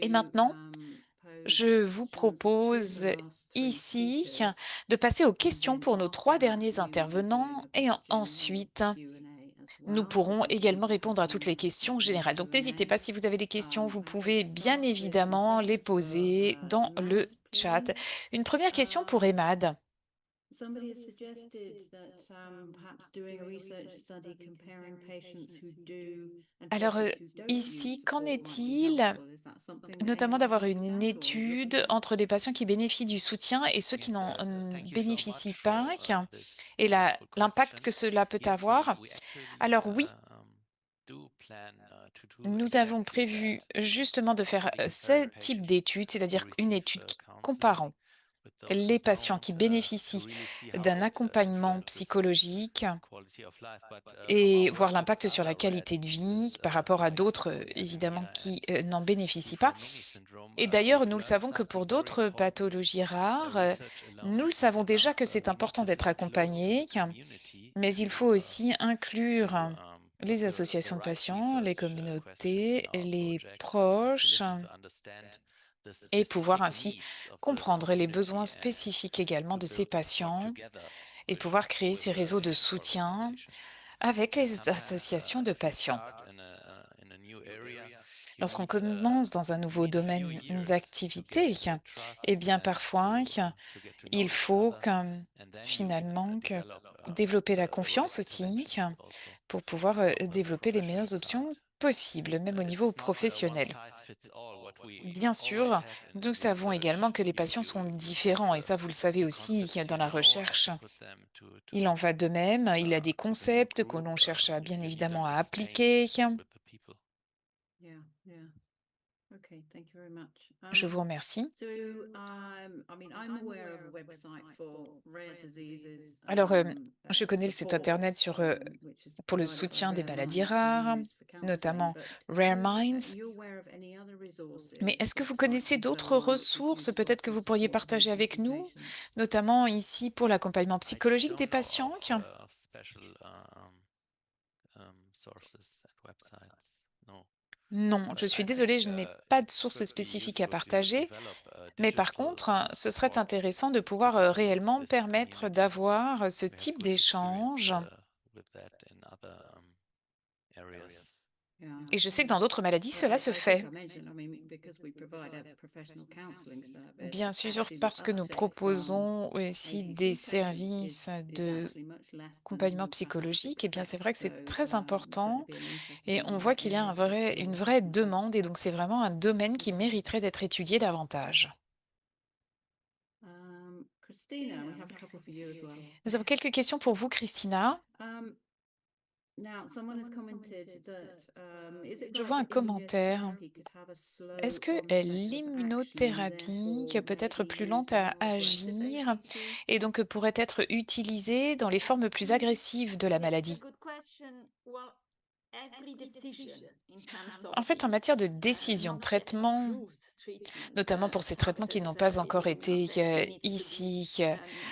Et maintenant, je vous propose ici de passer aux questions pour nos trois derniers intervenants et ensuite, nous pourrons également répondre à toutes les questions générales. Donc n'hésitez pas, si vous avez des questions, vous pouvez bien évidemment les poser dans le chat. Une première question pour Emad. Somebody has suggested that perhaps doing a research study comparing patients who do and Alors patients who don't use ici, qu'en support might be est-il helpful. Is that something that notamment anybody's d'avoir looked une at or looking étude at? entre les patients qui bénéficient du soutien et ceux qui Yes, n'en thank you so bénéficient much pas, for this et wonderful l'impact que question. cela peut Yes, avoir? we actually Alors oui, do plan to do nous avons exactly prévu that. justement de faire Study compare ce type patients d'étude, who c'est-à-dire une receive étude counseling comparant with those who les patients qui don't, to bénéficient really see d'un how it accompagnement influences psychologique quality of life. But from et our voir look, l'impact sur la other rare qualité de vie diseases par rapport à like d'autres, évidemment, acromegalia qui and n'en bénéficient pas. Ci-4 syndrome, Et d'ailleurs, we've nous le learned savons que pour something very d'autres important. pathologies rares, Research alone nous le is not savons déjà enough. que c'est We need important to d'être stay close to the accompagné, community mais il faut aussi inclure to put les the associations de right patients, les research questions in communautés, our les project and to proches, listen to understand the et pouvoir specific ainsi needs of the comprendre les besoins community and spécifiques également to de ces build support patients together et de pouvoir créer with ces the réseaux de patient soutien organizations. avec les Sometimes, associations de if you patients. start in a new area, you Lorsqu'on need commence dans un nouveau few domaine years to d'activité, get eh trust bien and parfois, to get to il know each faut other, and then you finalement develop développer la the right confiance aussi interventions also pour pouvoir from the développer les professional meilleures side. options possibles, même au niveau It's not a one professionnel. size fits all what we Bien always sûr, have in nous savons research. également que les patients sont You take différents et ça, vous le savez the aussi concept dans la CRO and recherche. you put them Il en va de même, il a des to the new concepts que group. l'on cherche à bien You need an évidemment à appliquer. exchange with the people. Yeah, yeah. Okay, thank you very much. Je vous remercie. I'm aware of a website for rare diseases Alors, je connais le site support, internet which is pour le provided by soutien des Rare maladies Minds can be rares, used for counselling. notamment But Rare are Minds. you aware of any other Mais resources, est-ce que vous websites connaissez and so d'autres on, which is ressources useful peut-être que for vous pourriez support partager avec HSC nous, patients? notamment ici pour l'accompagnement I psychologique des don't know patients? of special sources and websites. No. Non, je But suis I désolée, think je n'ai pas de it source could be spécifique à useful to partager, develop a mais par digital contre, ce serait support intéressant de to pouvoir build réellement this permettre community. d'avoir ce We have type good experience d'échange. with that in other areas. Yeah, Et je sais que yeah. dans d'autres maladies, cela se I think fait. I mentioned, because we provide a professional counselling Bien service, sûr, actually the parce que nous uptake from proposons aussi des ACC patients services is de actually much less than accompagnement you'd perhaps psychologique, et bien c'est expect. vrai que So c'est très would certainly important be an et on interesting voit qu'il y a area to une explore, vraie definitely. demande et donc c'est vraiment un domaine qui mériterait d'être étudié davantage. Christina, we have a couple for you as well. Nous avons quelques questions pour vous, Christina. Now, someone has commented that is it Je right vois un that commentaire. immunotherapy could have a Est-ce slow que onset of action and l'immunothérapie peut therefore may être be plus used lente in à more aggressive agir ACC? et donc pourrait être utilisée dans les formes plus agressives de la Yes, it's a maladie? good question. Well, every decision in terms En of fait, en this matière de décision de not yet traitement, approved treatment notamment pour ces traitements qui targeted n'ont pas therapies encore for été immunotherapy needs to be ici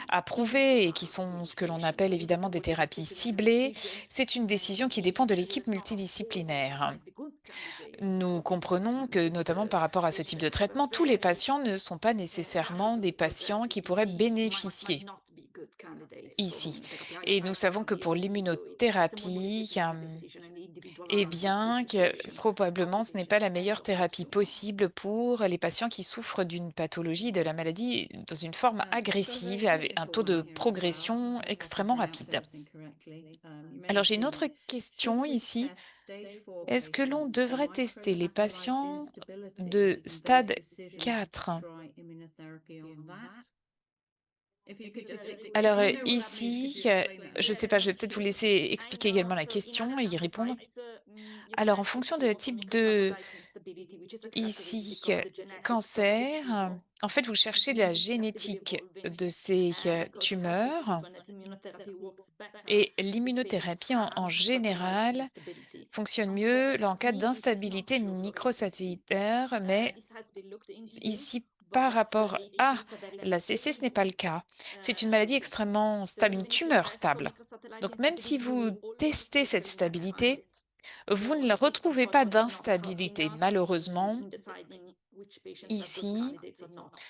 approuvés et qui sont individualized ce with que l'on patients. appelle So this is évidemment a des would be thérapies decision on a ciblées, decision c'est une décision qui dépend if de it's l'équipe not all multidisciplinaire. might be good candidates Nous for this comprenons treatment. que, Just notamment par rapport à ce type de patients that have a traitement, tous les very patients ne sont pas nécessairement des rapidly patients qui progressive pourraient disease might bénéficier not be good candidates for ici. immunotherapy. Et nous I savons que fully pour agree. So it's a would be l'immunothérapie, depending on the decision and the eh individualized with bien, the que solution of probablement the ce n'est patient pas la and meilleure of course thérapie to know. possible pour les patients qui souffrent d'une pathologie de la maladie dans une forme I've got a very agressive avec un technical taux one de here as well. progression I hope I can extrêmement pronounce rapide. everything correctly. You Alors j'ai une mentioned, autre should question we ici. test stage 4 Est-ce que l'on patients for devrait tester les microsatellite patients de instability and base stade decision to 4? try immunotherapy on that? If you could just Alors explain, you know what that means. Could ici, you explain that je ne again? sais Yes, pas, je vais peut-être vous actually, laisser I expliquer know. également la So in question et y atopic répondre. dermatitis, you Alors, can en fonction de control for type de microsatellite instability, which is ici characteristic of the genetic of the cancer, tumor. en fait, vous And cherchez la genetic susceptibility génétique evolving. de ces Because it has been tumeurs proven that immunotherapy works better et with patients l'immunothérapie who en have microsatellite général instability. fonctionne mieux en cas Technique, it is not d'instabilité true for HCC. microsatellitaire, mais This has been looked into, ici, par but rapport à ACC is a very la CC, ce n'est stable pas le cas. C'est une maladie treatment. extrêmement So stable, une even if you tumeur test for stable. microsatellite Donc même si instability, you vous will always testez look for cette immunotherapy with stabilité, it. Vous ne retrouvez pas d'instabilité. Malheureusement, ici,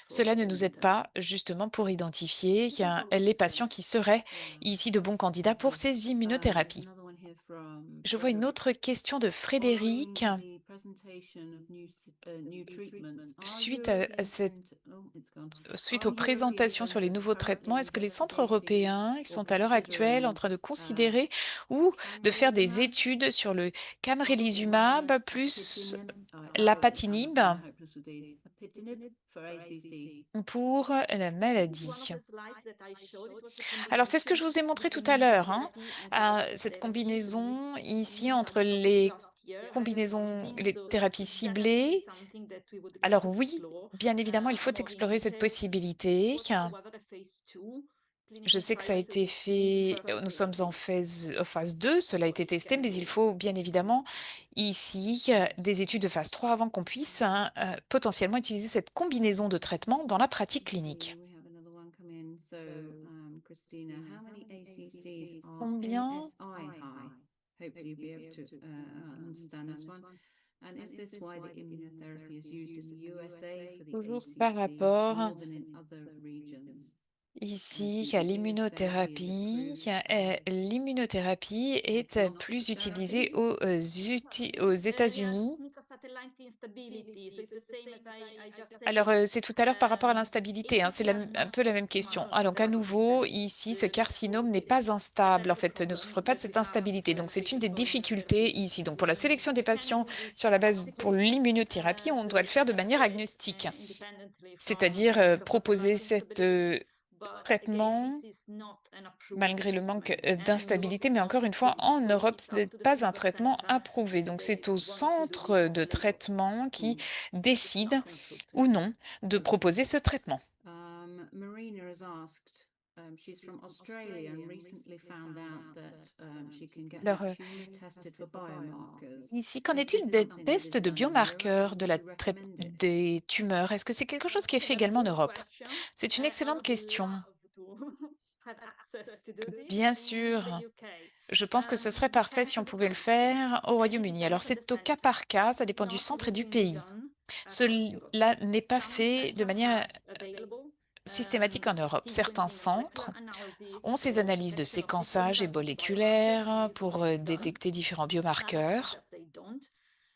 cela ne nous aide pas justement pour identifier les patients qui seraient ici de bons candidats pour ces immunothérapies. Another one here from Je vois une Frederick. autre question de Following Frédéric. the presentation of new treatments, are Suite European cette oh, it's gone. Suite Are aux European présentations sur les centers nouveaux traitements, currently est-ce que les centres investigating européens or sont à l'heure actuelle en considering train de considérer ou de faire des camrelizumab, études sur le camrelizumab plus plus apitinib? l'apatinib I'm hopeless with these. Apitinib for ACC. pour la This is one of maladie? the slides that I showed. It was a Alors, c'est ce que je combination vous ai montré tout between à l'heure, hein, immunotherapy and targeted cette therapy. So this is combinaison a ici new entre study published les last year that we are combinaisons, using. les So thérapies it's definitely ciblées. something that we would like Alors to oui, explore bien évidemment, il faut more in explorer cette detail. possibilité. Was also other phase 2 Je clinical sais que ça a trials, so été it's moving fait, further to nous phase sommes 3. en phase 2, cela a été testé, mais il faut bien évidemment ici des études de phase 3 avant qu'on puisse potentiellement utiliser cette combinaison de traitements dans la pratique Let's see, clinique. we have another one come in. So, Christina, how many ACCs are Combien? MSI high? Hopefully, you'll be able to understand this one. And is this why the immunotherapy is used in the USA for the Toujours par ACC rapport more than in other regions? ici à l'immunothérapie. L'immunothérapie est plus utilisée aux Yes, États-Unis. microsatellite instability. So it's the same as I just said. Alors, c'est tout à l'heure par rapport à l'instabilité, hein, c'est un peu la même question. Ah, donc à nouveau, ici, ce carcinome n'est pas instable, en fait, ne souffre pas de cette instabilité. Donc, c'est une des difficultés ici. Donc, pour la sélection des patients sur la base pour l'immunothérapie, on doit le faire de manière agnostique, c'est-à-dire proposer cet traitement malgré le manque d'instabilité, mais encore une fois, en Europe, ce n'est pas un traitement approuvé. Donc, c'est au centre de traitement qui décide ou non de proposer ce traitement. Marina has asked, she's from Australia and recently found out that she can get Alors, her tumor tested for biomarkers. ici, qu'en Is est-il this des something that is tests de done in biomarqueurs Europe de and la would you recommend it? des tumeurs? Est-ce que c'est quelque chose qui est fait également en Europe? C'est une I excellente would question. love to have access to do this Bien in the sûr, UK. je pense que ce serait parfait si on Depends on the pouvait le country, faire au and it Royaume-Uni. Alors, depends on the c'est au cas center. par cas, ça It's dépend du not centre et du routinely pays. done across Europe. Cela n'est pas Some fait de centers manière have available systématique en Europe. Certains sequencing and molecular centres analysis ont ces for analyses de detection of different séquençage et types of biomarkers. moléculaires This pour they've done. détecter différents Other biomarqueurs. centers they don't.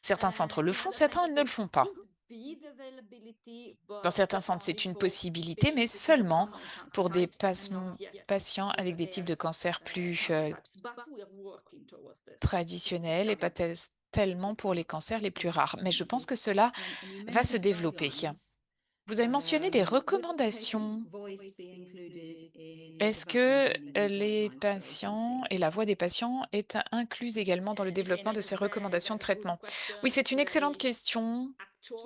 Certains centres le In font, other certains centers ne there le font pas. could be the availability, Dans but certains centres, only c'est une for possibilité, mais patients with more seulement common cancer pour des types, not yet patients for the avec des types rare de cancer plus cancer types. But we are working towards this traditionnels et study. pas tellement pour les cancers les plus rares. Mais je pense que cela And you va se mentioned développer. guidelines. Vous avez mentionné des Would patient recommandations. voice be included in the Est-ce development que of any new les guidelines for patients ACC? et la voix des patients est incluse également dans le Again, développement de ces a recommandations de very good traitement? question. Oui, c'est It's une excellente very question. actual,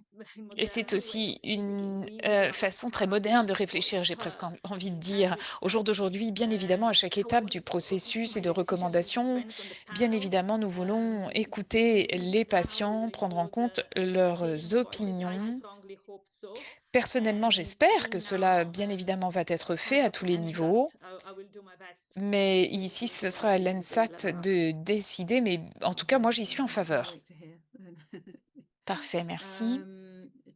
it's very Et c'est modern way aussi of thinking. une We would love to façon très have moderne de patient réfléchir, voice j'ai presque heard envie de in dire. every Au jour step. d'aujourd'hui, bien évidemment, à chaque étape du processus et My de decision recommandation, depends on the bien panel. évidemment, nous voulons écouter This is les done always patients, to prendre en include compte leurs patient voices. I opinions. strongly hope so. Personnellement, And j'espère que being cela, now bien évidemment, va être fait à head of tous les NSAT, niveaux. I will do my best Mais to ici, ce ensure sera à that this is l'ENSAT available. de décider, mais en tout cas, moi, j'y suis en faveur. Great to hear. Parfait, merci.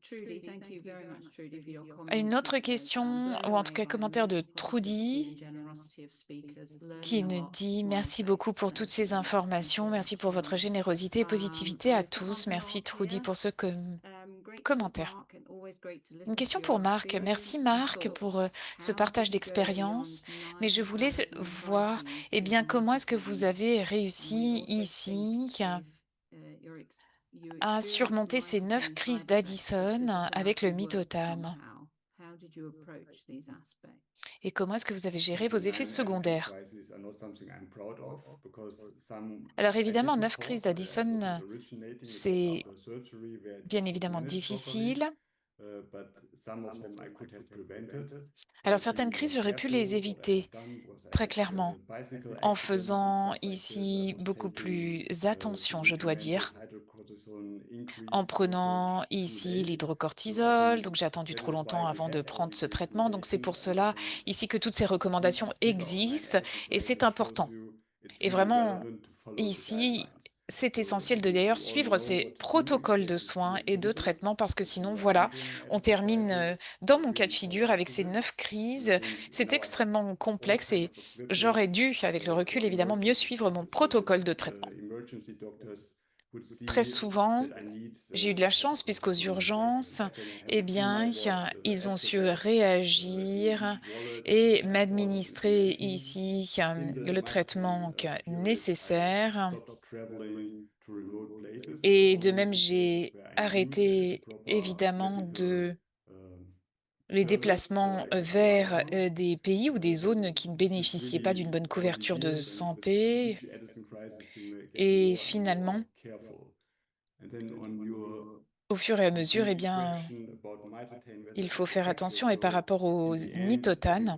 Trudy, thank you very much, Trudy, for your Une comments. autre It says, question, blown ou en tout away cas by commentaire de amazing positivity Trudy, and generosity of speakers, qui learning a nous lot, dit smiley merci beaucoup face. pour So toutes ces thank you informations, very merci much, pour votre Trudy. générosité et positivité à I've put one tous. for Merci Mark Trudy here. pour ce Great talk, commentaire. Mark, and always great to Une listen question to pour your Marc. Merci experience and Marc pour thoughts. ce How partage did you go beyond d'expérience. Mais je nine voulais platinum voir, crises eh to bien, comment est-ce que multiple vous weeks? avez And we réussi also ici think if you à experienced surmonter ces 9 life-threatening crises side effects, but d'Addison this has avec allowed le to work Mitotam? somehow. How did you approach these aspects? Et comment est-ce que vous avez géré vos effets secondaires? Alors évidemment, 9 crises d'Addison, c'est bien évidemment difficile. Alors certaines crises, j'aurais pu les éviter, très clairement, en faisant ici beaucoup plus attention, je dois dire, en prenant ici l'hydrocortisol. Donc j'ai attendu trop longtemps avant de prendre ce traitement. Donc c'est pour cela ici que toutes ces recommandations existent et c'est important. Et vraiment, ici, c'est essentiel de d'ailleurs suivre ces protocoles de soins et de traitement parce que sinon, voilà, on termine, dans mon cas de figure avec ces 9 crises. C'est extrêmement complexe et j'aurais dû, avec le recul évidemment, mieux suivre mon protocole de traitement. Très souvent, j'ai eu de la chance puisqu'aux urgences, eh bien, ils ont su réagir et m'administrer ici, le traitement nécessaire. Et de même, j'ai arrêté évidemment les déplacements vers des pays ou des zones qui ne bénéficiaient pas d'une bonne couverture de santé. Et finalement, au fur et à mesure, eh bien, il faut faire attention. Et par rapport aux mitotanes,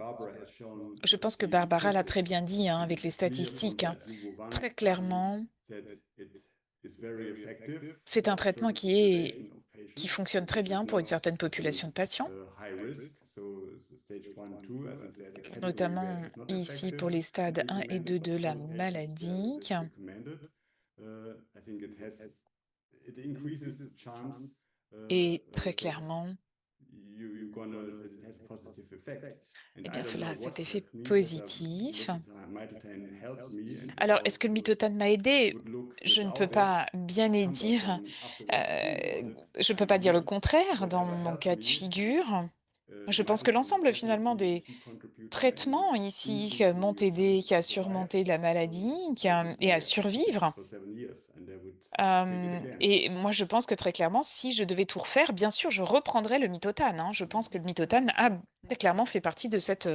je pense que Barbara l'a très bien dit hein, avec les statistiques. Très clairement, c'est un traitement qui fonctionne très bien pour une certaine population de patients, notamment ici pour les stades 1 et 2 de la maladie. Et très clairement, eh bien, cela a cet effet positif. Alors, est-ce que le mitotane m'a aidé? Je ne peux pas bien et dire, je ne peux pas dire le contraire dans mon cas de figure. Je pense que l'ensemble finalement des traitements ici m'ont aidé à surmonter la maladie et à survivre. Et moi, je pense que très clairement, si je devais tout refaire, bien sûr, je reprendrais le mitotane, hein. Je pense que le mitotane a très clairement fait partie de cet,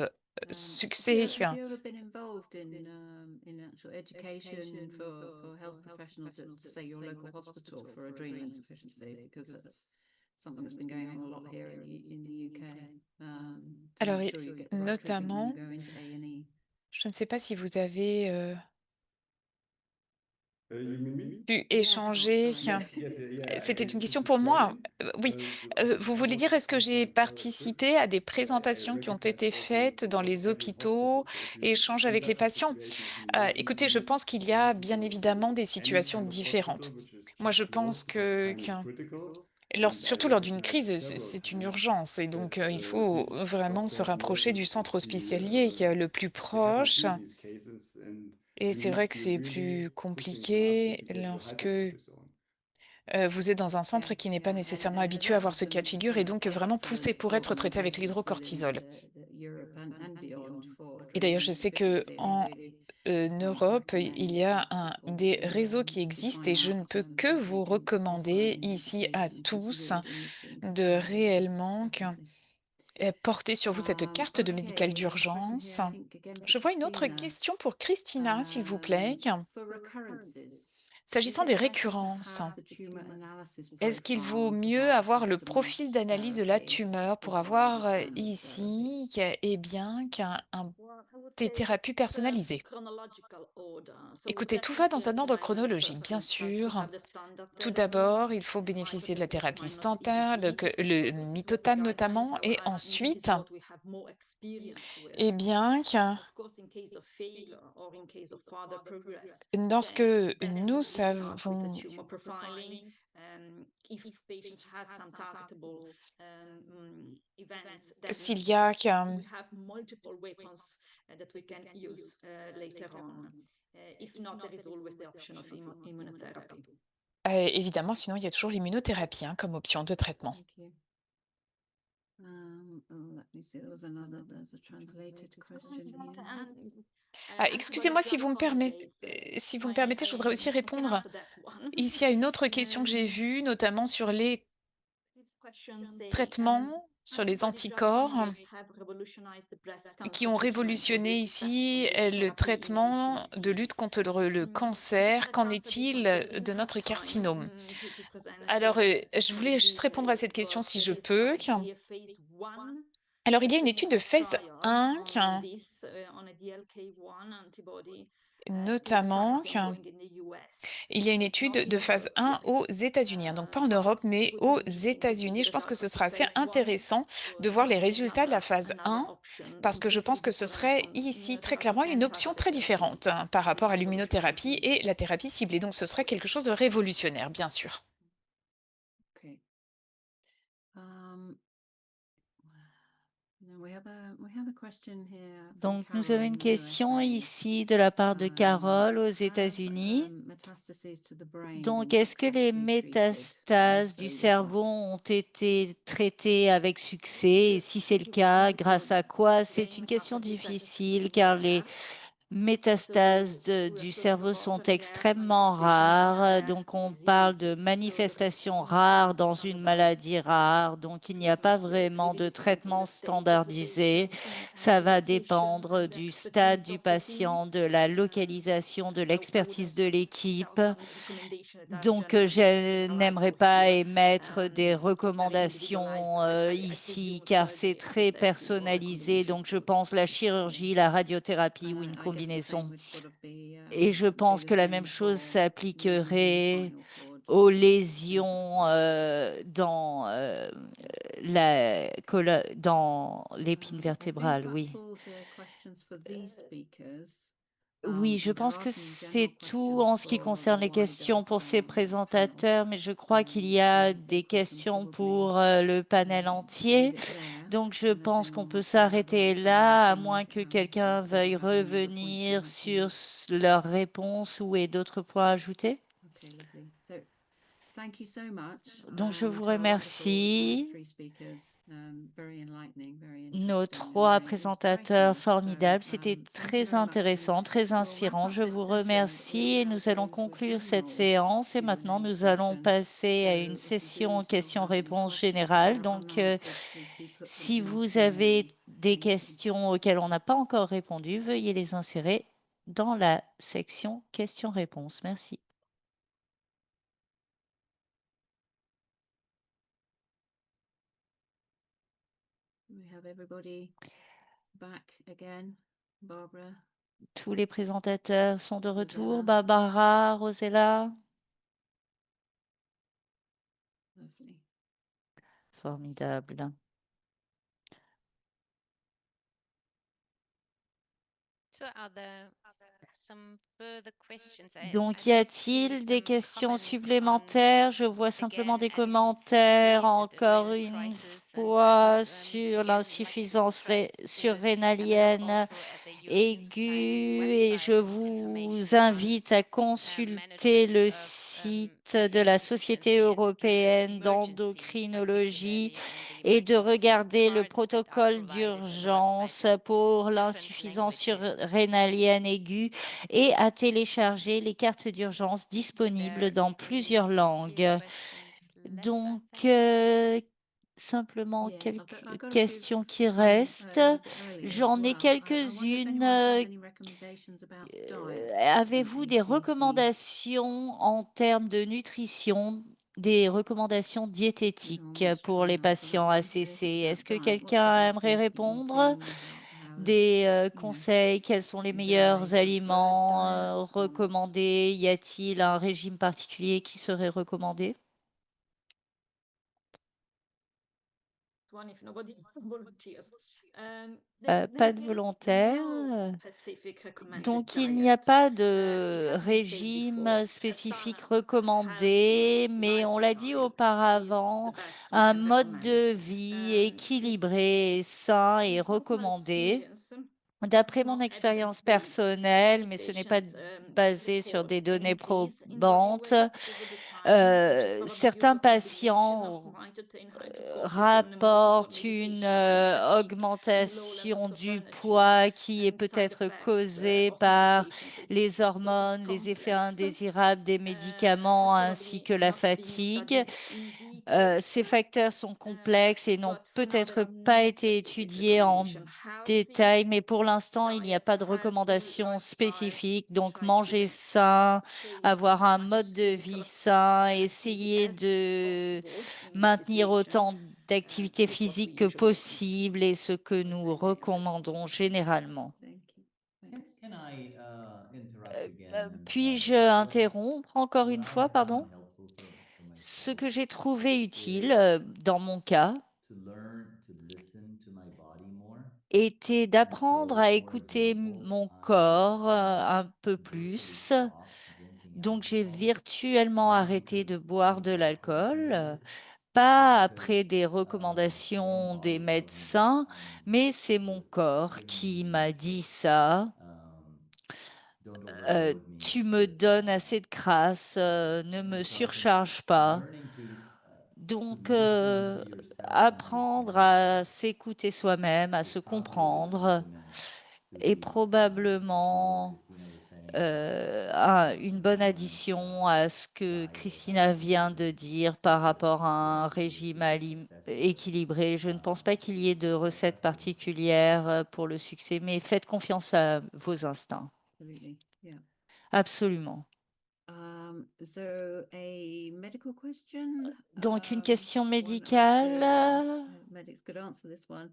succès. Have you ever been involved in actual education for health professionals at, say, your local hospital for adrenal insufficiency? Because that's something that's been going on a lot here in the UK, to Alors make et sure you get the right treatment when you notamment, go into A&E. je ne sais pas si vous avez, You mean me? pu Yes, Mark, échanger. sorry. C'était une question To pour moi. train. Oui. Vous I voulez was dire, est-ce que j'ai offered participé trips. à des I présentations qui ont recognize été also faites dans somewhat les every hôpitaux hospital. So if et échanges avec les such a patients? situation as you mentioned, Écoutez, je pense qu'il y you a listen bien to évidemment des any situations kind of hospital différentes. which is Moi, je just pense closed because que time is critical. And I surtout lors d'une recognize crise, several c'est une times urgence et that donc il faut these vraiment se doctors, rapprocher du nurses centre see hospitalier le plus they haven't proche. seen these cases, and Et you c'est need vrai to que be c'est really plus pushing hard compliqué to get your lorsque hydrocortisone. vous êtes dans un centre Okay, qui n'est pas yeah, nécessairement and habitué à that avoir ce cas de happens figure et donc vraiment poussé excellent pour être traité avec organisations within l'hydrocortisol. Europe and beyond for Et adrenal d'ailleurs, je sais que insufficiency, and I en really Europe, il recommend y a people des réseaux qui to existent find et je ne out peux que what they vous can offer recommander in ici à education, because tous really do need to be in de control of it, réellement definitely. porter sur vous cette carte de médicale Okay, a question here, d'urgence. I think again for Je vois une autre Christina. question pour Christina, s'il vous plaît. For recurrences, is S'agissant it des better to récurrences, have the tumor analysis est-ce qu'il vaut profile and mieux provide the avoir le profil customized d'analyse de la therapy tumeur pour before the avoir standard therapy? ici, eh bien, Well, I would des say thérapies it's personnalisées? chronological order. So we Écoutez, tout va definitely dans un ordre recommend that the chronologique, person bien has to sûr. have the standard Tout therapy, d'abord, il faut bénéficier de la mitoxantrone plus thérapie minus standard, EDT. le This is what the mitotane guidelines notamment, are, et and this is ensuite, what we have more experience eh with. bien, Of course, in case of failure or in case of further progress, lorsque then nous definitely start with the savons tumor profiling. If patient has some targetable events, then s'il y a we have multiple weapons that we can use later on. If not, there is always the option of immunotherapy. évidemment, sinon il y a toujours l'immunothérapie hein, comme option de traitement. Thank you. Let me see. There's a translated question here. Excusez-moi si vous me permettez, je voudrais aussi I can répondre answer that one. ici à une autre question que j'ai vue, notamment sur les This question say, traitements, sur les antibody-drug anticorps conjugates have revolutionized the breast qui cancer ont treatment. What do you révolutionné expect from ici this le therapy in your traitement shoes? de lutte contre le I cancer. cannot Qu'en answer this one est-il because we didn't de have notre time carcinome? to present Alors, je all the voulais juste répondre à details, cette question but si there je is peux. currently a phase 1 Alors, il y a une étude de clinical phase trial 1 on this, on a DLK1 antibody. Notamment, ongoing in the US. il y a une It's not étude de in phase Europe 1 yet. aux États-Unis, hein, donc pas en Europe, mais It would aux be interesting to see États-Unis. the Je pense que results ce of sera assez phase one intéressant to de voir les evaluate résultats de la phase another 1, option, parce que je pense completely que ce different serait from ici très immunotherapy clairement une and option très radiotherapies différente, hein, par to rapport à revolutionize l'immunothérapie et la thérapie ciblée. Donc ce serait quelque chose de révolutionnaire, bien sûr. Okay. Now we have a question here from Donc, nous avons Carol in une the question USA. ici de la part de Carole aux États-Unis. Metastases to the brain Donc, been est-ce que les successfully treated? métastases So du with cerveau what? ont été traitées avec succès? Et si c'est le cas, grâce à quoi? C'est une question difficile car les métastases du cerveau sont extrêmement rares. Donc, on parle de manifestations rares dans une maladie rare. Donc, il n'y a pas vraiment de traitement standardisé. Ça va dépendre du stade du patient, de la localisation, de l'expertise de l'équipe. Donc, je n'aimerais pas émettre des recommandations ici, car c'est très personnalisé. Donc, je pense la chirurgie, la radiothérapie ou une combinaison. Et je pense que la même chose s'appliquerait aux lésions dans l'épine vertébrale, oui. Oui, je pense que c'est tout en ce qui concerne les questions pour ces présentateurs, mais je crois qu'il y a des questions pour le panel entier. Donc, je pense qu'on peut s'arrêter là, à moins que quelqu'un veuille revenir sur leurs réponses ou ait d'autres points à ajouter. Okay, lovely. So thank you so much. Donc, je vous to our wonderful, remercie. three speakers. Very enlightening, very Nos interesting, and trois very présentateurs inspirational. formidables, So, c'était thank you très very much. intéressant, très We'll wrap inspirant. up Je this vous session remercie et with nous allons going to a conclure cette general séance. Et maintenant, Q&A nous allons session. passer à une So if you do session still have any questions-réponses questions that générales. are Donc, unanswered, please do put them si in the vous avez Q&A. des Thank you. questions auxquelles on n'a pas encore répondu, veuillez les insérer dans la section questions-réponses. Merci. We have everybody back again. Barbara. Tous les présentateurs sont de retour. Rosella. Barbara, Rosella. Lovely. Formidable. So are there some further questions? Donc, I y just see a-t-il des some questions comments supplémentaires? Je vois simplement again, des additional commentaires, studies and encore adrenal une crisis, and I fois, would sur again like to l'insuffisance stress to have a look surrénalienne also at the European Society's aiguë. Et je website with vous information on invite à consulter management le of site de la Société insufficiency and européenne emergency, d'endocrinologie particularly in the et de emergency regarder le cards that are protocole provided on the website d'urgence in pour different l'insuffisance languages. surrénalienne aiguë et à télécharger les cartes d'urgence disponibles There dans any plusieurs few langues. questions left, I Donc, think. simplement Yes, I've quelques got a few questions qui from restent. a little bit earlier as J'en ai well. I wonder if quelques-unes. anyone has any recommendations about diet Avez-vous in des CSC? recommandations en termes de nutrition, des recommandations Everyone diététiques wants to pour try les and answer that patients one. So if ACC? you think Est-ce about que diet, what's the quelqu'un best aimerait thing for répondre? eating? Des You know, conseils, quels sont les is there meilleurs a preferred aliments diet or not? recommandés? Y a-t-il un régime particulier qui serait recommandé? One if nobody volunteers. Pas de There is volontaire. no specific recommended Donc, il n'y a diet. pas It de has been said before. régime Some spécifique healthy recommandé, mais on l'a dit lifestyle is auparavant, the best we un can mode recommend. de vie équilibré, sain et In personal recommandé. experience, D'après it's mon not expérience evidence-based. personnelle, Many mais ce n'est pas patients basé sur report des an données increase in body probantes, weight over the time, which is probably due to certains a combination of patients vitamin hydrocortisone, multiple rapporte une medications like fatigue and low levels augmentation of du energy poids qui est and side peut-être effects causée of par medications. les So it's hormones, les effets complex, indésirables des has médicaments ainsi probably que la not been fatigue. studied in details, Ces facteurs sont complexes et n'ont but for now there peut-être are pas no été specific étudiés en recommendation. Healthy détail, mais pour l'instant, il n'y a diet, pas de healthy recommandations lifestyle, spécifiques. Donc, try to manger sain, stay avoir as un much mode as de physical vie sain, activity essayer as de possible in this maintenir situation. autant d'activités Is what we physiques que usually recommend. possible et ce que nous recommandons généralement. Thank you. Thanks. Can I interrupt Puis-je interrompre encore une fois, pardon? Ce que j'ai trouvé utile, dans mon cas était d'apprendre à écouter mon corps, un peu plus. Donc j'ai virtuellement arrêté de boire de l'alcool, pas après des recommandations des médecins, mais c'est mon corps qui m'a dit ça. Tu me donnes assez de grâce, ne me surcharge pas. Donc, apprendre à s'écouter soi-même, à se comprendre est probablement une bonne addition à ce que Christina vient de dire par rapport à un régime équilibré. Je ne pense pas qu'il y ait de recette particulière pour le succès, mais faites confiance à vos instincts. Absolutely, yeah. Absolument. Is there a medical question? Donc, une question One of médicale. the medics could answer this one.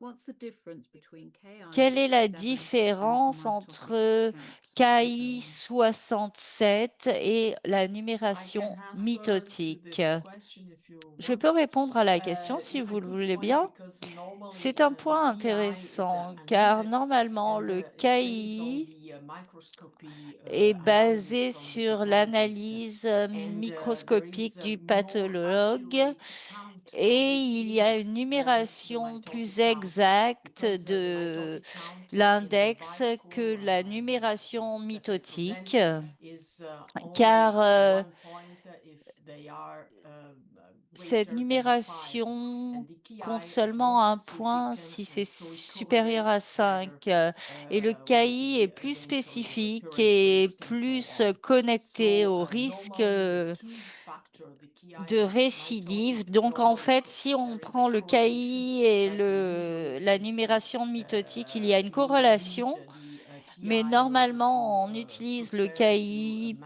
What's the difference between Quelle est la Ki-67 différence and entre mitotic KI count? 67 et la numération mitotique? Je peux répondre à la question si vous le voulez bien. C'est un point intéressant car normalement le KI est basé sur l'analyse microscopique du pathologue et il y a une numération plus exacte de l'index que la numération mitotique, car cette numération compte seulement un point si c'est supérieur à 5. Et le KI est plus spécifique et plus connecté au risque de récidive. Donc, en fait, si on prend le KI et la numération mitotique, il y a une corrélation, mais normalement, on utilise le KI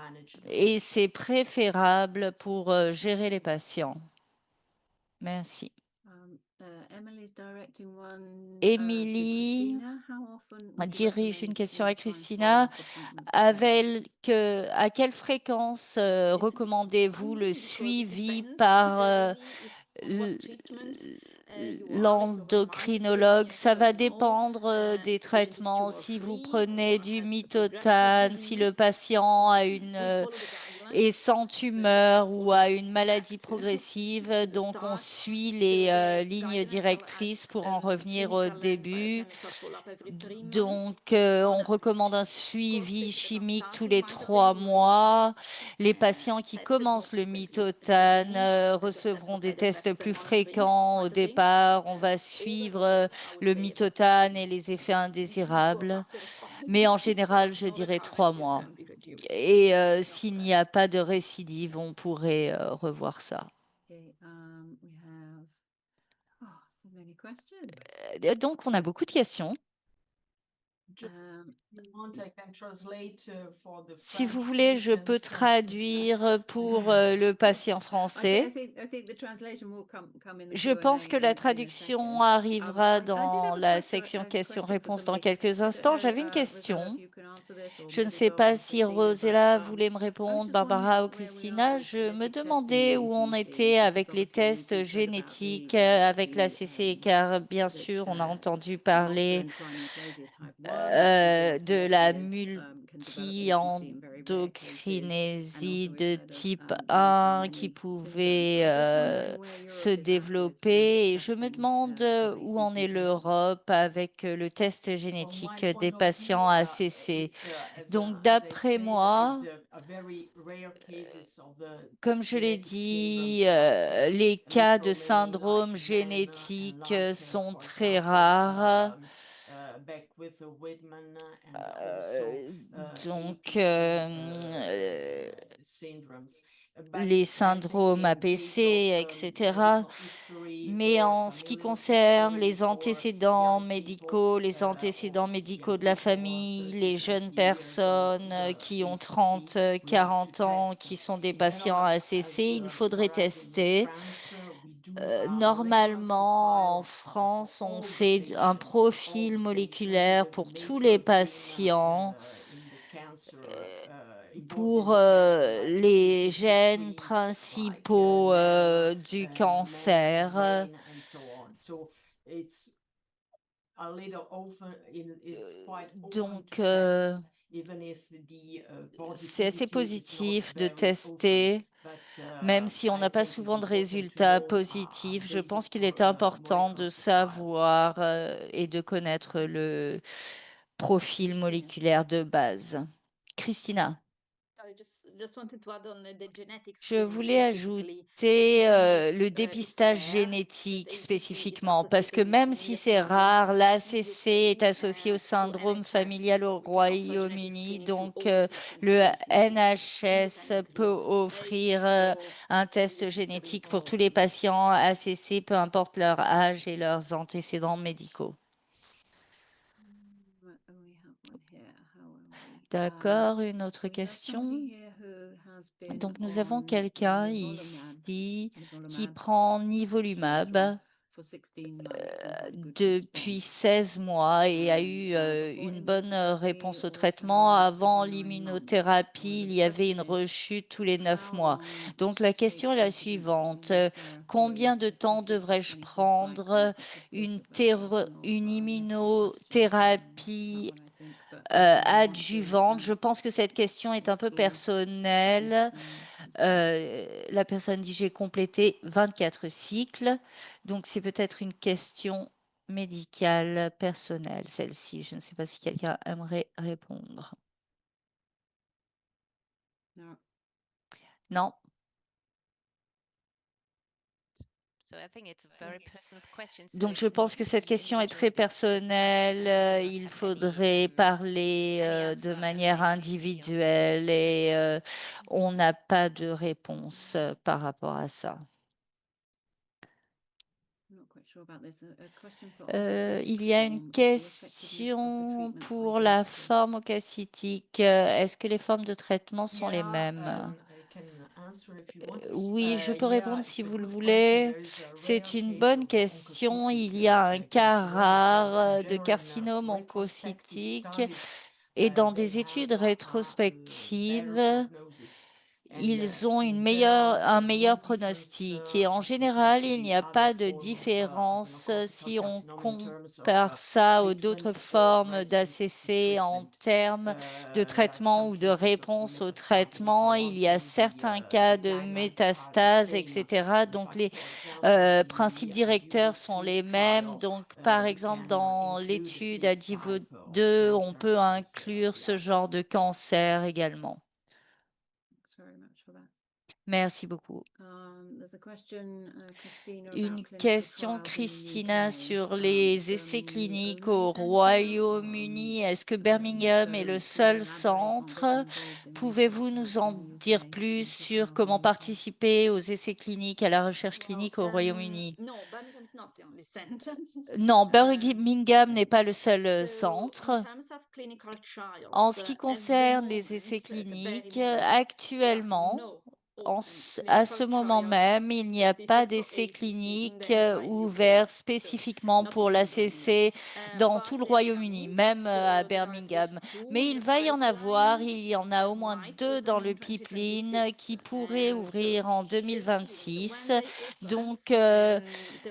et c'est préférable pour gérer les patients. Merci. Emily's directing one to Émilie Christina. How often would you dirige une recommend question à one-time Christina. follow-up appointments for À quelle fréquence recommandez-vous le Because it suivi depends par really on what treatment you are. If you're on a mild l'endocrinologue? treatment, Ça va no, dépendre des because usually it's 2 traitements. or Si vous 3 prenez or du has progressive mitotane, si le disease, patient a we une follow the est guidelines. sans So tumeur ou a always une go maladie back progressive, to the donc on start. suit So les the lignes guidelines are directrices as pour en revenir au clinical and début. biochemical follow-up every 3 months Donc, on on recommande average. un Of course, suivi if a chimique tous starting les 3 mitotic will be mois. Les patients qui tested more commencent le frequently at the mitotane beginning to assess recevront for des side tests effects and plus monitoring fréquents au monitoring. départ. On va Over suivre I would le say every 6 mitotane et les months. effets Of course, indésirables. after 5 Mais en months, général, je no, the dirais current 3 risk mois. can be reduced. Et No s'il n'y problem. a pas de récidive, on pourrait revoir ça. Okay, we have so many questions. Donc, on a beaucoup de questions. Um, Si vous voulez, je peux traduire pour le patient français. I think the translation will come in the Je pense que Q&A la in a traduction second. arrivera I did dans have la a section question for questions-réponses dans somebody. quelques I don't instants. know, J'avais une Rosella, question. if you can answer this, or Je ne sais Medical pas or si Christina, but Rosella voulait me I was répondre, just Barbara ou wondering where we are Christina. with Je me genetic testing demandais où these on days, était because avec les obviously tests we've heard about génétiques avec la the CC, car bien that, sûr, on a entendu multiple parler endocrine neoplasia type 1 actually de dealt la with can develop ACC in very rare cases, and also multi-endocrinésie we've de heard of type Marfan 1 qui Winy syndrome. So pouvait I'm just wondering where se Europe is at with genetic développer. Et je me testing demande for où en ACC est patients. l'Europe avec le test génétique des patients ACC. Donc, d'après moi, comme je l'ai dit, les cas de syndrome génétique sont très rares. Donc, les syndromes APC, etc. Mais en ce qui concerne les antécédents médicaux de la famille, les jeunes personnes qui ont 30, 40 ans, qui sont des patients ACC, il faudrait tester. Normalement, en France, on fait un profil moléculaire pour tous les patients pour les gènes principaux du cancer. Donc, c'est assez positif de tester, même si on n'a pas souvent de résultats positifs. Je pense qu'il est important de savoir et de connaître le profil moléculaire de base. Christina. Je voulais ajouter le dépistage génétique spécifiquement, parce que même si c'est rare, l'ACC est associé au syndrome familial au Royaume-Uni, donc le NHS peut offrir un test génétique pour tous les patients ACC, peu importe leur âge et leurs antécédents médicaux. D'accord, une autre question. Donc, nous avons quelqu'un ici qui prend nivolumab depuis 16 mois et a eu une bonne réponse au traitement. Avant l'immunothérapie, il y avait une rechute tous les 9 mois. Donc, la question est la suivante. Combien de temps devrais-je prendre une immunothérapie adjuvante? Je pense que cette question est un peu personnelle. La personne dit j'ai complété 24 cycles. Donc, c'est peut-être une question médicale personnelle, celle-ci. Je ne sais pas si quelqu'un aimerait répondre. Non. Donc, je pense que cette question est très personnelle. Il faudrait parler de manière individuelle et on n'a pas de réponse par rapport à ça. Il y a une question pour la forme ocacitique. Est-ce que les formes de traitement sont les mêmes? Oui, je peux répondre si vous le voulez. C'est une bonne question. Il y a un cas rare de carcinome oncocytique et dans des études rétrospectives, ils ont un meilleur pronostic. Et en général, il n'y a pas de différence si on compare ça aux d'autres formes d'ACC en termes de traitement ou de réponse au traitement. Il y a certains cas de métastases, etc. Donc, les principes directeurs sont les mêmes. Donc, par exemple, dans l'étude à niveau 2, on peut inclure ce genre de cancer également. Merci beaucoup. Une question, Christina, sur les essais cliniques au Royaume-Uni. Est-ce que Birmingham est le seul centre? Pouvez-vous nous en dire plus sur comment participer aux essais cliniques, à la recherche clinique au Royaume-Uni? Non, Birmingham n'est pas le seul centre. En ce qui concerne les essais cliniques, actuellement, à ce moment même, il n'y a pas d'essai clinique ouvert spécifiquement pour l'ACC dans tout le Royaume-Uni, même à Birmingham. Mais il va y en avoir, il y en a au moins 2 dans le pipeline qui pourraient ouvrir en 2026. Donc,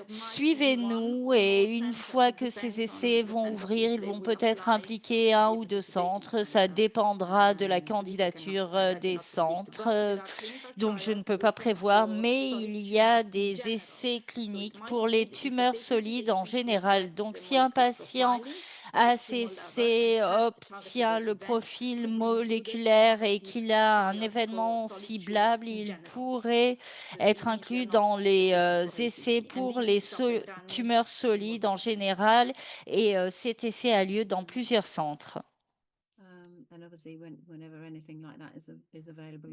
suivez-nous et une fois que ces essais vont ouvrir, ils vont peut-être impliquer 1 ou 2 centres. Ça dépendra de la candidature des centres. Donc, je ne peux pas prévoir, mais il y a des essais cliniques pour les tumeurs solides en général. Donc, si un patient ACC obtient le profil moléculaire et qu'il a un événement ciblable, il pourrait être inclus dans les essais pour les tumeurs solides en général. Et cet essai a lieu dans plusieurs centres.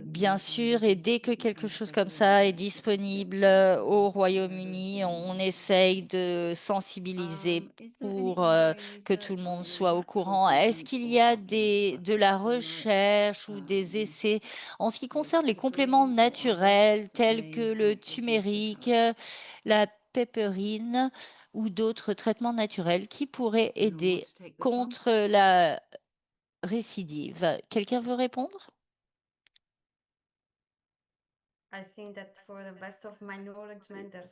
Bien sûr, et dès que quelque chose comme ça est disponible au Royaume-Uni, on essaye de sensibiliser pour que tout le monde soit au courant. Est-ce qu'il y a de la recherche ou des essais en ce qui concerne les compléments naturels tels que le turmeric, la pépérine ou d'autres traitements naturels qui pourraient aider contre récidive. Quelqu'un veut répondre?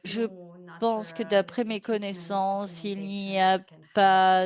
Je pense que d'après mes connaissances, il n'y a pas,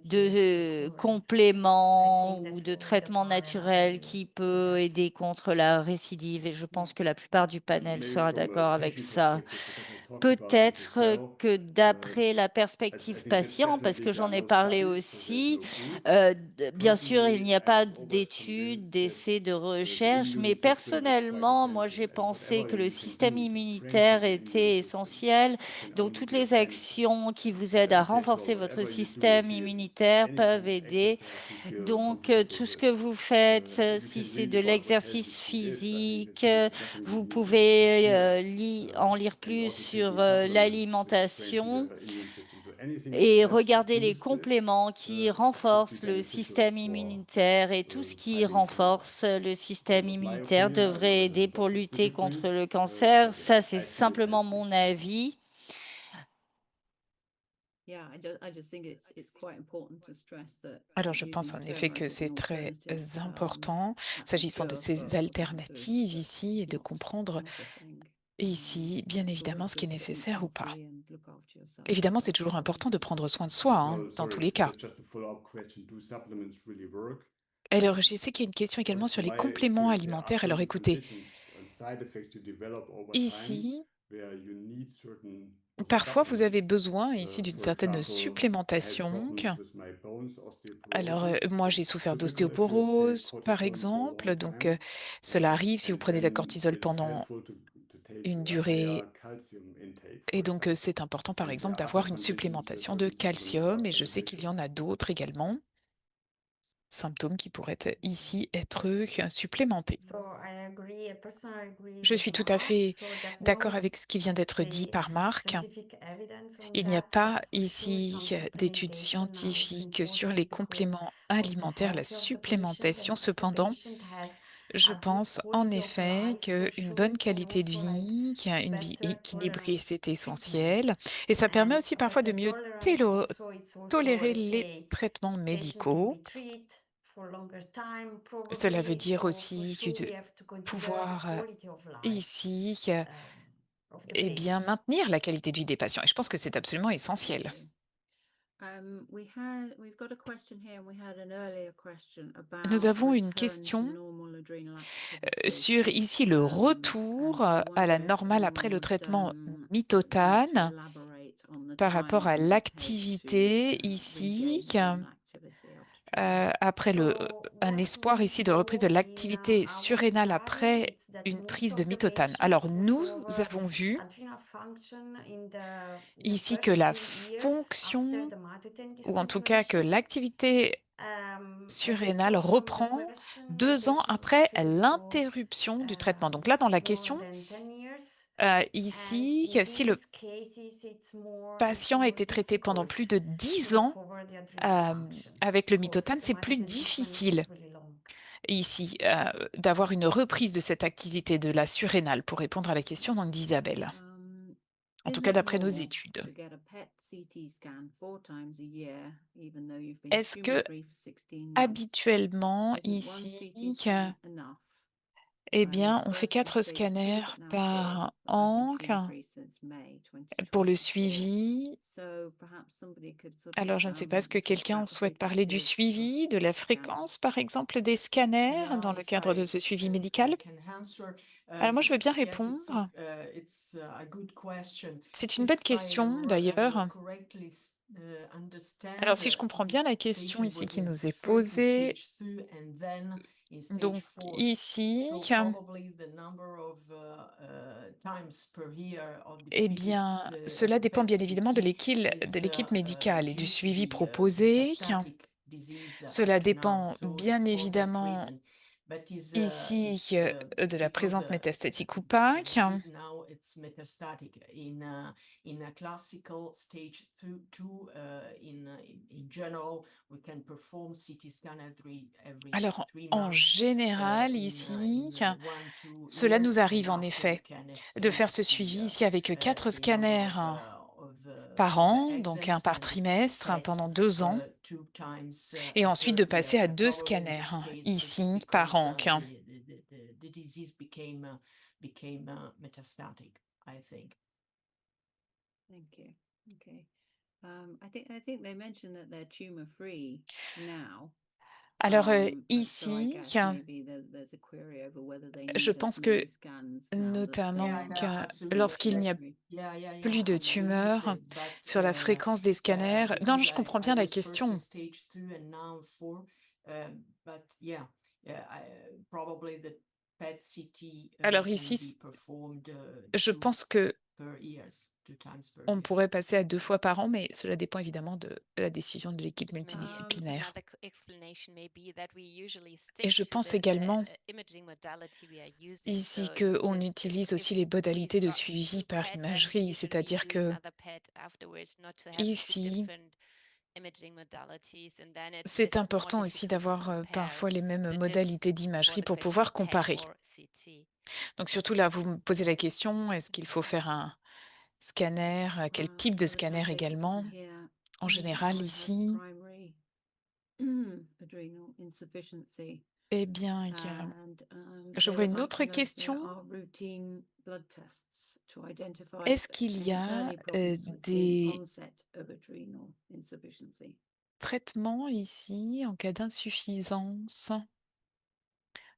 de complément ou de traitement naturel qui peut aider contre la récidive et je pense que la plupart du panel maybe sera from a d'accord avec patient ça. perspective, because I talked about this as Peut-être, well. que d'après la I perspective think that patient, parce definitely que there j'en are ai no parlé studies, so there's aussi, no proof. bien sûr, il Personally, n'y a I pas was always d'études, convinced that d'essais, de the recherches, immune mais system is quite personnellement, moi, essential, j'ai and pensé whatever que le you can système do to strengthen immunitaire the immune était system, essentiel. it can Donc only toutes be of les benefit. actions qui vous And aident I à would say for renforcer votre whatever you do, système be it immunitaire any kind peuvent of aider. exercise you feel Donc, comfortable tout ce with, que vous faites, you si can c'est read de about what healthy l'exercice food is. I think physique, this is definitely vous moving in this pouvez, direction. en lire And plus also sur, taking supplements which strengthen l'alimentation the immune system. So anything which et helps to regarder les boost it compléments qui could be renforcent le beneficial système for immunitaire et tout ce qui fighting cancer. renforce le So système this is my immunitaire opinion. I'm not devrait a aider pour doctor lutter specifically, contre le cancer. but Ça, c'est I see it simplement happening. mon avis. Yeah, I just think it's quite important to stress that Alors, je pense using en effet que turmeric as an c'est très alternative, important, that's a s'agissant de cure ces for cancer. alternatives ici, et It's de not a comprendre cancer thing. ici, bien So it's évidemment, always ce qui est good to eat nécessaire ou pas. healthy and look after yourself. Évidemment, c'est toujours important de prendre soin de soi, hein, No, dans tous sorry, les cas. just a follow-up question. Do supplements really work? Alors, je sais qu'il y a une question également Because sur from les my compléments experience, there are alimentaires. Alors, certain écoutez, conditions and side effects you develop over time ici, where you need certain also parfois, vous avez supplements. besoin ici d'une For certaine example, I had supplémentation. problems with my bones, Alors, osteoporosis. moi, So j'ai it's souffert typical if you take d'ostéoporose, par cortisone for a exemple. long Donc, time. cela arrive si vous And prenez de la then cortisol it's pendant helpful to take une a higher durée. calcium intake, Et for donc, example. c'est important, par And there exemple, are other d'avoir une conditions where supplémentation de certain supplements calcium. are Et je sais qu'il y beneficial. en a d'autres également, symptômes qui pourraient ici être supplémentés. Je suis tout à fait d'accord avec ce qui vient d'être dit par Marc. Il n'y a pas ici d'études scientifiques sur les compléments alimentaires, la supplémentation. Cependant, je pense en effet qu'une bonne qualité de vie, une vie équilibrée, c'est essentiel. Et ça permet aussi parfois de mieux tolérer les traitements médicaux. Cela veut dire aussi que de pouvoir ici, eh bien, maintenir la qualité de vie des patients. Et je pense que c'est absolument essentiel. We've got a question here, and we had an earlier question Nous about avons une return to question normal adrenal activity. sur ici le retour And I à la wonder if normale après anyone le would traitement want to mitotan elaborate on the par rapport à time it takes to l'activité ici, regain adrenal activity after treatment. après un espoir ici de reprise de l'activité surrénale après une prise de mitotan. Alors, nous avons vu ici que la fonction, ou en tout cas que l'activité surrénale reprend 2 ans après l'interruption du traitement. Donc là, dans la question, ici, si le patient a été traité pendant plus de 10 ans avec le mitotan, c'est plus difficile ici d'avoir une reprise de cette activité de la surrénale, pour répondre à la question donc d'Isabelle. En tout cas, d'après nos études. Est-ce que habituellement ici, eh bien, on fait 4 scanners par an pour le suivi. Alors, je ne sais pas, est-ce que quelqu'un souhaite parler du suivi, de la fréquence, par exemple, des scanners dans le cadre de ce suivi médical? Alors moi, je veux bien répondre. C'est une bonne question, d'ailleurs. Alors, si je comprends bien la question ici qui nous est posée, donc ici, eh bien, cela dépend bien évidemment de l'équipe médicale et du suivi proposé. Cela dépend bien évidemment ici de la présence métastatique ou pas. Alors, en général, ici, cela nous arrive en effet de faire ce suivi ici avec 4 scanners par an, donc un par trimestre, pendant 2 ans et ensuite de passer à 2 scanners, ici, par an. The disease became metastatic, I think. Thank you. Okay. I think they mentioned that they're tumor free now. Alors, So I ici, guess maybe there's a query over whether they je need as pense many que scans now that notamment Yeah, lorsqu'il absolutely. n'y a plus de tumeurs, Absolutely. But sur la fréquence des scanners. Non, because je comprends I bien la was first in question. stage 2 and now 4, but yeah, probably the PET-CT Alors can ici, be performed je pense que 2 times per on year. pourrait passer à 2 fois par an, mais cela dépend évidemment de la décision de l'équipe Maybe multidisciplinaire. another explanation may be that we usually Et stick je to pense the également imaging modality we are using. ici So qu'on just utilise if aussi les we modalités de start suivi with par PET, then imagerie, usually you c'est-à-dire do que another PET afterwards, not to have two ici, different imaging modalities, and then c'est it's more important aussi difficult to d'avoir compare. parfois les mêmes So just modalités for d'imagerie the pour question pouvoir PET comparer. or CT. Donc surtout là, vous me posez la question, est-ce qu'il faut faire un scanner? Quel type de So the scanner translator put également? here, En if général, one has ici, primary adrenal insufficiency, eh bien, and je they vois would une like to autre know if there question. are routine blood tests to identify Est-ce qu'il y any a early problems with the des onset of adrenal insufficiency. traitements ici en cas d'insuffisance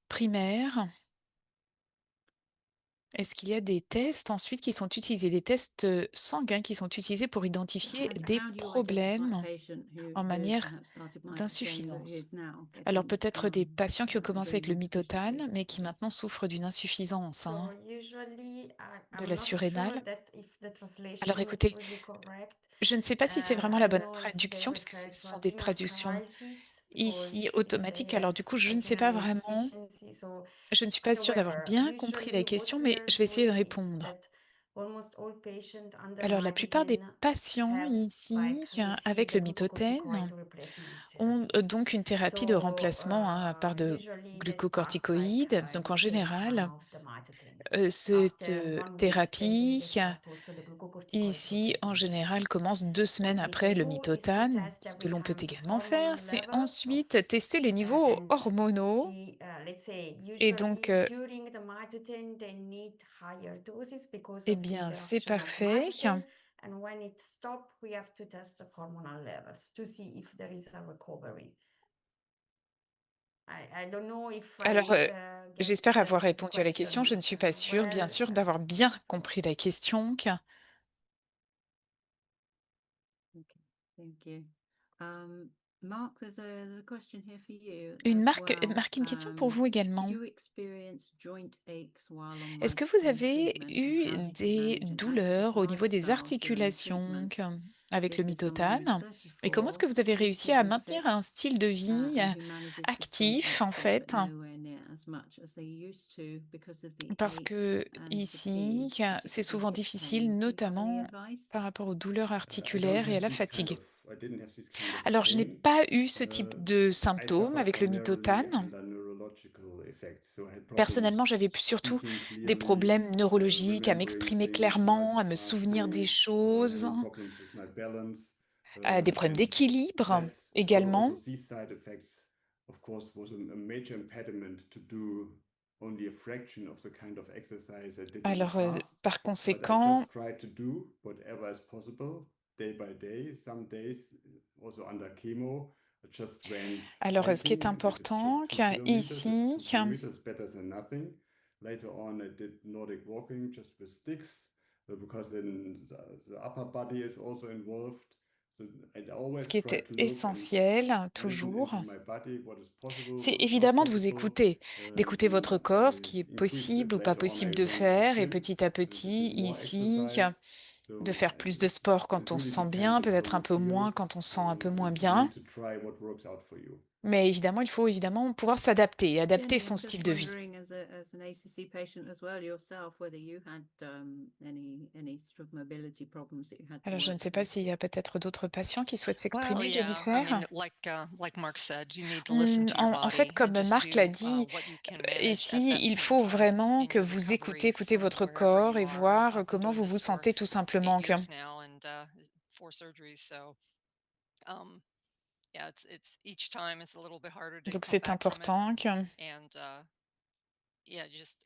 primaire? Est-ce qu'il y a des tests ensuite qui sont utilisés, des tests sanguins qui sont utilisés pour identifier des How do you identify a problèmes patient en who has manière perhaps started mitotaine but d'insuffisance? is now Alors getting peut-être des patients qui ont commencé avec le adrenal insufficiency? mitotane, mais qui maintenant souffrent d'une insuffisance So usually de I'm la not sure surrénale. that if the Alors translation is écoutez, really correct. je ne sais pas si c'est vraiment la I bonne know if they traduction, puisque ce refer to sont des adrenal traductions crisis ici because if automatiques. they Alors have du coup, je ne sais adrenal pas vraiment, insufficiency. So je ne suis pas sûre d'avoir however, bien compris la usually what question, we mais are je vais essayer de doing is répondre. that almost all patients under Alors, la plupart des nitazoxanide patients have ici, avec received le a glucocorticoid mitotène, replacement ont therapy. donc une thérapie de So remplacement par de usually they start like glucocorticoïdes. in Donc, en the same time général, of the mitotaine. cette After 1 week, they thérapie, start also the glucocorticoid ici, en replacement général, therapy. commence 2 semaines What we après can le do is to mitotane. test Ce que every l'on peut time the également faire, hormone c'est levels of ensuite tester les niveaux and hormonaux. see, let's say, Et donc, usually during the mitotaine, they need higher doses because eh of the bien, c'est interaction of parfait. mitotaine. And when it stops, we have to test the hormonal levels to see if there is a recovery. I don't know if Alors, I get j'espère avoir the répondu à la question question. Je ne suis pas sûre, bien well. sûr, d'avoir bien So, compris la question. Okay, thank you. Mark, there's a question here for you Une as marque, well. Marc, une question pour vous Did également. you experience joint aches while on Est-ce que vous mitotaine avez treatment, and eu how did you des manage an active douleurs au niveau des lifestyle during articulations treatment? avec le This is someone who's mitotane? Et comment est-ce 34, que vous avez réussi à relatively maintenir un fit, style de vie and who manages to stay actif, en active but fait? nowhere near as much as they used to because of the Parce que aches and ici, fatigue, c'est particularly souvent hip difficile, pain. Do you have any notamment advice? par rapport aux douleurs I don't articulaires et à have la this kind fatigue. of, I didn't have this kind of Alors, je n'ai pain. pas eu ce type de I symptômes suffered avec le primarily mitotane. under neurological effects, so I had Personnellement, problems j'avais surtout speaking des clearly, problèmes neurologiques, à remembering m'exprimer things, clairement, à me souvenir des multitasking, choses, having problems with my balance, des problèmes and d'équilibre that également. also these side effects, of course, was a major impediment to do only a fraction of the kind of exercise I did in the Alors, past. par But I conséquent, just try to do whatever is possible day by day. Some days, also under chemo, I just went alors, ce qui est hiking. This is important just 2 kilometers. It's ici, 2 kilometers better than nothing. Later on, I did Nordic walking just with sticks because then the upper body is also involved. So I ce always qui try est to look and essentiel, listen toujours, into my body, what is possible, c'est what is not évidemment de vous possible. écouter, d'écouter votre corps, ce I qui est increased it. possible ou pas Later on, possible I de went to faire, et gym petit à to do petit, more ici, exercise. de So faire plus de sport it quand on se really sent depends bien, on how peut-être un you peu feel, moins quand on se sent un peu moins and you bien. need to try what works out for you. Mais évidemment, il faut évidemment pouvoir s'adapter et adapter Jenny, son I'm style just de vie. wondering, as an ACC patient as well yourself, whether you had any sort of mobility problems that you had to Alors, je ne work sais pas through. s'il y a peut-être d'autres patients qui souhaitent Well, s'exprimer, yeah, I Jennifer. mean, like Mark said, you need to listen to your En fait, body and comme just Marc l'a do dit, what you can manage at ici, that il point in faut time vraiment in que your vous écoutez, recovery écoutez from votre wherever corps you et are. voir I've been comment doing vous vous this for sentez tout 8 simplement. years now, and 4 surgeries. So, yeah, it's each time it's a little bit harder to Donc come c'est back from it. important que And yeah, just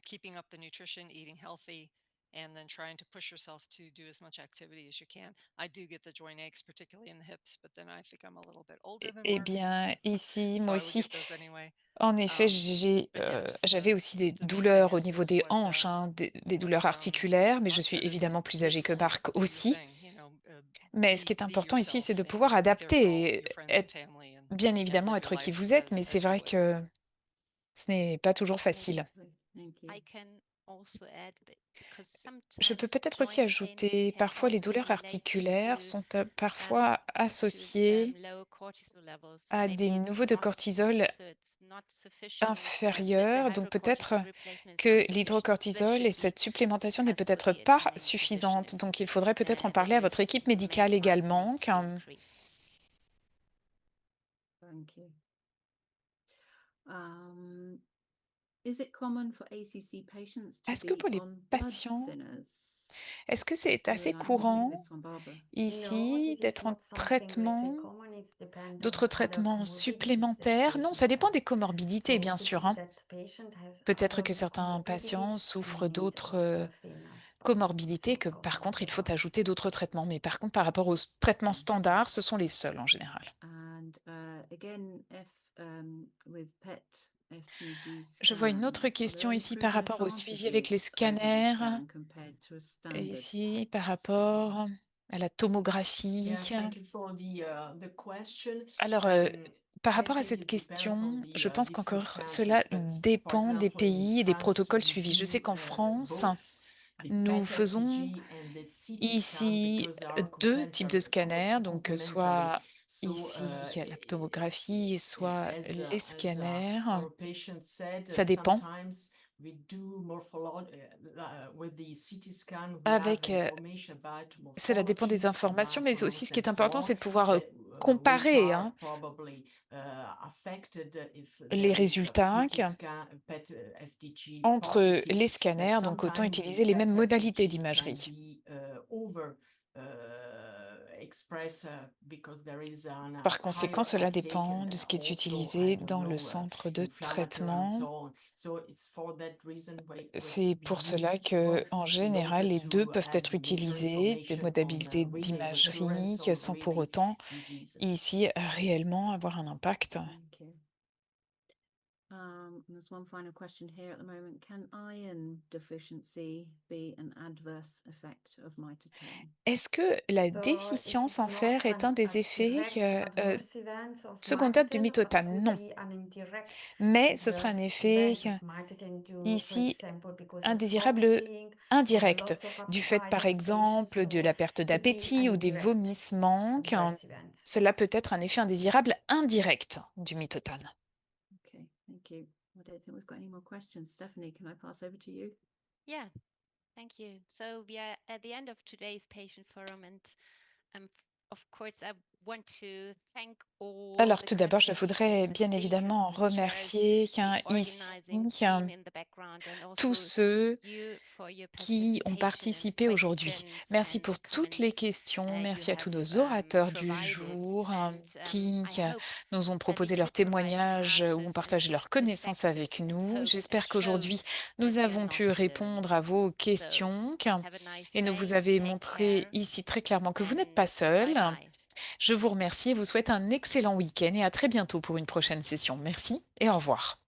keeping up the nutrition, eating healthy, and then trying to push yourself to do as much activity as you can. I do get the joint aches, particularly in the hips, but then I think I'm a little bit older than eh Mark, bien, ici, so moi I would aussi, get those anyway. en effet, But yeah, just j'avais aussi des the main thing douleurs au is niveau is des hanches, hein, des douleurs articulaires, mais je Mark suis said, is évidemment plus âgée que mindful of Marc do your aussi. thing, Mais ce qui est be important ici, c'est yourself de and pouvoir be there for all adapter et your friends and être, family bien and évidemment, live your être qui life vous êtes, mais c'est as you vrai would. que ce n'est pas toujours Thank facile. you. I can also add because Je peux sometimes peut-être aussi joint pain ajouter, can parfois les also be douleurs related articulaires sont um, parfois to associées low cortisol levels. à des Maybe niveaux de cortisol so it's not sufficient. The inférieurs, donc peut-être hydrocortisone replacement is not que sufficient. That l'hydrocortisol et should be cette supplémentation n'est discussed with peut-être the pas attending physician suffisante. if Donc il faudrait peut-être en the parler à votre dose équipe might médicale également. need to be increased. Thank you. Is it common for ACC patients to Est-ce que be pour les on blood patients, thinners? est-ce que c'est Who would assez like to take courant this one, Barbara? No, ici this is d'être en not something, let's say, traitement, common. It's depend d'autres on other traitements comorbidities that supplémentaires? Non, patient ça dépend has. des comorbidités, So bien it could sûr, be hein. that patient has Peut-être other que certains patients comorbidities souffrent and need d'autres blood thinners, but comorbidités it's que not par common contre il for faut us. ajouter d'autres traitements. Mais par contre, par rapport aux traitements standards, ce sont les seuls en général. And again, with PET FDG Je vois une autre scans, are there question any ici par proven rapport au suivi avec les advantages over the scanners, scan compared to a et standard ici par PET rapport à la tomographie. Yeah, thank you for the question. Alors, par I rapport à think cette it depends on question, the je pense different qu'encore cela countries, but for dépend des example, in pays et des France, protocoles we suivis. Je sais do qu'en France, both the nous PET faisons FDG and the CT scan ici because they are 2 types de scanners, donc complementary. soit So ici la tomographie, soit les as scanners. our patient said, Ça dépend. sometimes we do morphology with the CT scan. We have Avec, information about cela dépend des morphology, informations, about mais aussi growth ce qui and est so important, on, c'est de pouvoir which comparer, are hein, probably affected if les there is a résultats PT scan, PET FDG entre positive. les But scanners, donc autant sometimes the utiliser les mêmes PET modalités FDG can d'imagerie. be over express because there is an Par conséquent, higher cela uptake dépend and de ce qui est also I utilisé don't dans le know centre de inflammatory and traitement. so on. So it's for that reason C'est we pour cela used que, both en in général, order les 2 to peuvent have être better utilisés, des information on modalités really d'imagerie, recurrence or sans pour really autant diseases. ici réellement avoir un impact. Thank you. There's one final question here at the moment. Can iron deficiency be an adverse effect of mitotone? Est-ce que la So it déficience is en fer not est un des a effets direct adverse event of secondaires du mitoten, but mitotane? could Non, be an indirect mais ce sera un adverse effet event of mitoten due, for ici example, because of indésirable vomiting or indirect, loss of du fait par appetite of patients. exemple de So la perte could be an d'appétit ou des indirect vomissements. adverse events. Cela peut être un effet indésirable indirect du mitotane. Okay, thank you. I don't think we've got any more questions. Stephanie, can I pass over to you? Yeah, thank you. So we are at the end of today's patient forum, and of course, I want to thank all Alors, the tout d'abord, je contributors, voudrais the bien speakers, évidemment the chairs, remercier the ici organizing team in the background, and tous also ceux you for your qui ont participation and participé aujourd'hui. questions Merci and pour the toutes les comments questions. you Merci à tous have nos orateurs du provided. jour And qui I hope nous ont that proposé we leurs could provide some témoignages ou ont answers partagé and leurs connaissances avec perspectives and nous. hope J'espère shown qu'aujourd'hui, that nous we are avons not pu alone. répondre à vos So questions have a nice et nous vous day, avez take montré care, ici très clairement que vous n'êtes and pas seul. bye bye. Je vous remercie et vous souhaite un excellent week-end et à très bientôt pour une prochaine session. Merci et au revoir.